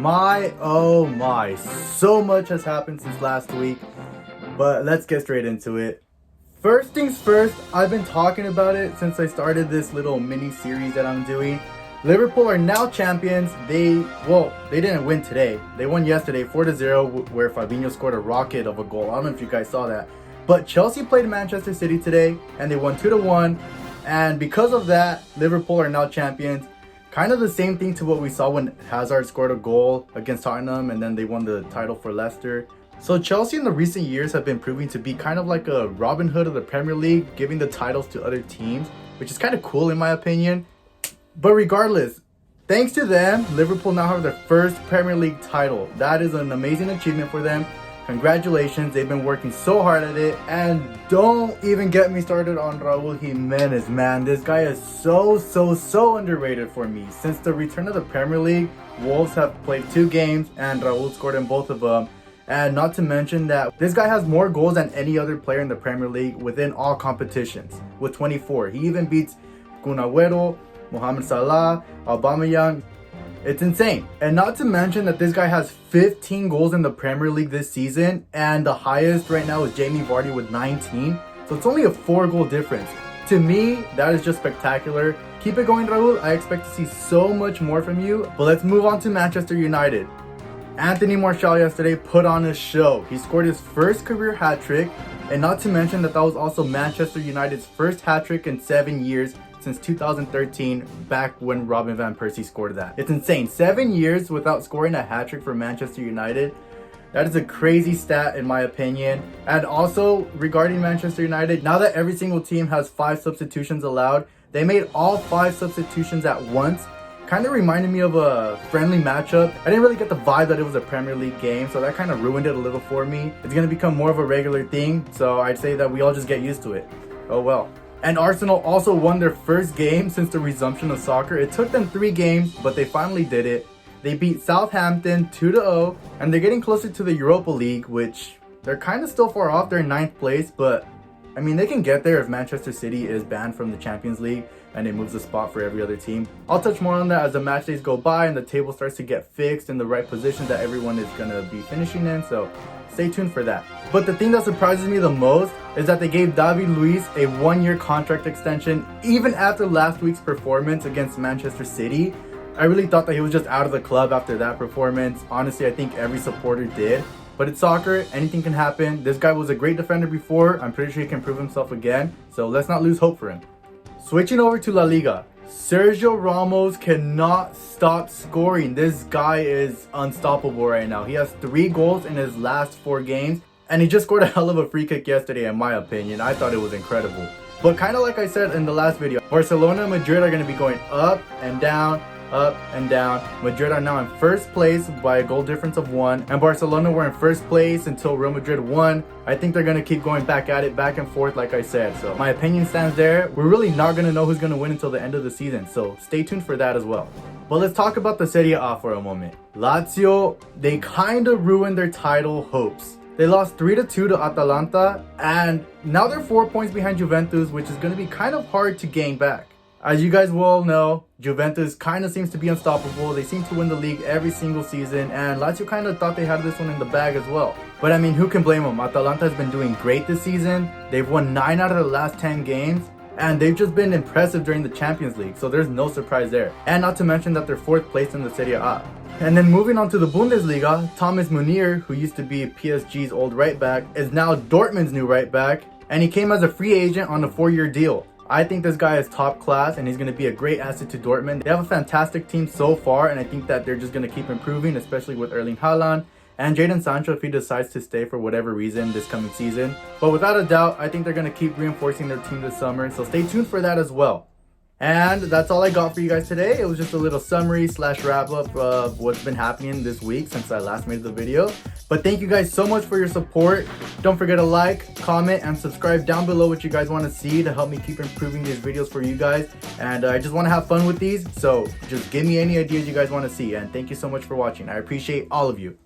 Oh my, so much has happened since last week, but let's get straight into it. First things first, I've been talking about it since I started this little mini series that I'm doing. Liverpool are now champions. They didn't win today. They won yesterday 4-0 where Fabinho scored a rocket of a goal. I don't know if you guys saw that. But Chelsea played Manchester City today and they won 2-1. And because of that, Liverpool are now champions. Kind of the same thing to what we saw when Hazard scored a goal against Tottenham and then they won the title for Leicester. So Chelsea in the recent years have been proving to be kind of like a Robin Hood of the Premier League, giving the titles to other teams, which is kind of cool in my opinion. But regardless, thanks to them, Liverpool now have their first Premier League title. That is an amazing achievement for them. Congratulations, they've been working so hard at it. And don't even get me started on Raul Jimenez, man. This guy is so underrated for me. Since the return of the Premier League, Wolves have played 2 games and Raul scored in both of them. And not to mention that this guy has more goals than any other player in the Premier League within all competitions with 24. He even beats Kun Agüero, Mohamed Salah, Aubameyang. It's insane. And not to mention that this guy has 15 goals in the Premier League this season, and the highest right now is Jamie Vardy with 19. So it's only a 4-goal difference. To me, that is just spectacular. Keep it going, Raul. I expect to see so much more from you. But let's move on to Manchester United. Anthony Martial yesterday put on a show. He scored his first career hat-trick, and not to mention that was also Manchester United's first hat-trick in 7 years since 2013, back when Robin van Persie scored that. It's insane. 7 years without scoring a hat-trick for Manchester United. That is a crazy stat in my opinion. And also regarding Manchester United, now that every single team has 5 substitutions allowed, they made all 5 substitutions at once. Kind of reminded me of a friendly matchup. I didn't really get the vibe that it was a Premier League game, so that kind of ruined it a little for me. It's going to become more of a regular thing, so I'd say that we all just get used to it. Oh well. And Arsenal also won their first game since the resumption of soccer. It took them 3 games, but they finally did it. They beat Southampton 2-0, and they're getting closer to the Europa League, which they're kind of still far off. They're in 9th place, but I mean, they can get there if Manchester City is banned from the Champions League and it moves a spot for every other team. I'll touch more on that as the match days go by and the table starts to get fixed in the right positions that everyone is going to be finishing in, so stay tuned for that. But the thing that surprises me the most is that they gave David Luiz a 1-year contract extension even after last week's performance against Manchester City. I really thought that he was just out of the club after that performance. Honestly, I think every supporter did. But it's soccer, anything can happen. This guy was a great defender before. I'm pretty sure he can prove himself again. So let's not lose hope for him. Switching over to La Liga. Sergio Ramos cannot stop scoring. This guy is unstoppable right now. He has 3 goals in his last 4 games. And he just scored a hell of a free kick yesterday in my opinion. I thought it was incredible. But kind of like I said in the last video, Barcelona and Madrid are going to be going up and down. Up and down. Madrid are now in first place by a goal difference of 1, and Barcelona were in first place until Real Madrid won. I think they're going to keep going back at it, back and forth like I said. So my opinion stands there. We're really not going to know who's going to win until the end of the season, so stay tuned for that as well. But let's talk about the Serie A for a moment. Lazio, they kind of ruined their title hopes. They lost 3-2 to Atalanta, and now they're 4 points behind Juventus, which is going to be kind of hard to gain back. As you guys well know, Juventus kind of seems to be unstoppable. They seem to win the league every single season, and Lazio kind of thought they had this one in the bag as well. But I mean, who can blame them? Atalanta has been doing great this season. They've won 9 out of the last 10 games, and they've just been impressive during the Champions League, so there's no surprise there. And not to mention that they're 4th place in the Serie A. And then moving on to the Bundesliga, Thomas Meunier, who used to be PSG's old right back, is now Dortmund's new right back, and he came as a free agent on a 4-year deal. I think this guy is top class and he's going to be a great asset to Dortmund. They have a fantastic team so far, and I think that they're just going to keep improving, especially with Erling Haaland and Jadon Sancho if he decides to stay for whatever reason this coming season. But without a doubt, I think they're going to keep reinforcing their team this summer, so stay tuned for that as well. And that's all I got for you guys today. It was just a little summary / wrap up of what's been happening this week since I last made the video. But thank you guys so much for your support. Don't forget to like, comment, and subscribe down below what you guys want to see to help me keep improving these videos for you guys. And I just want to have fun with these, so just give me any ideas you guys want to see. And thank you so much for watching. I appreciate all of you.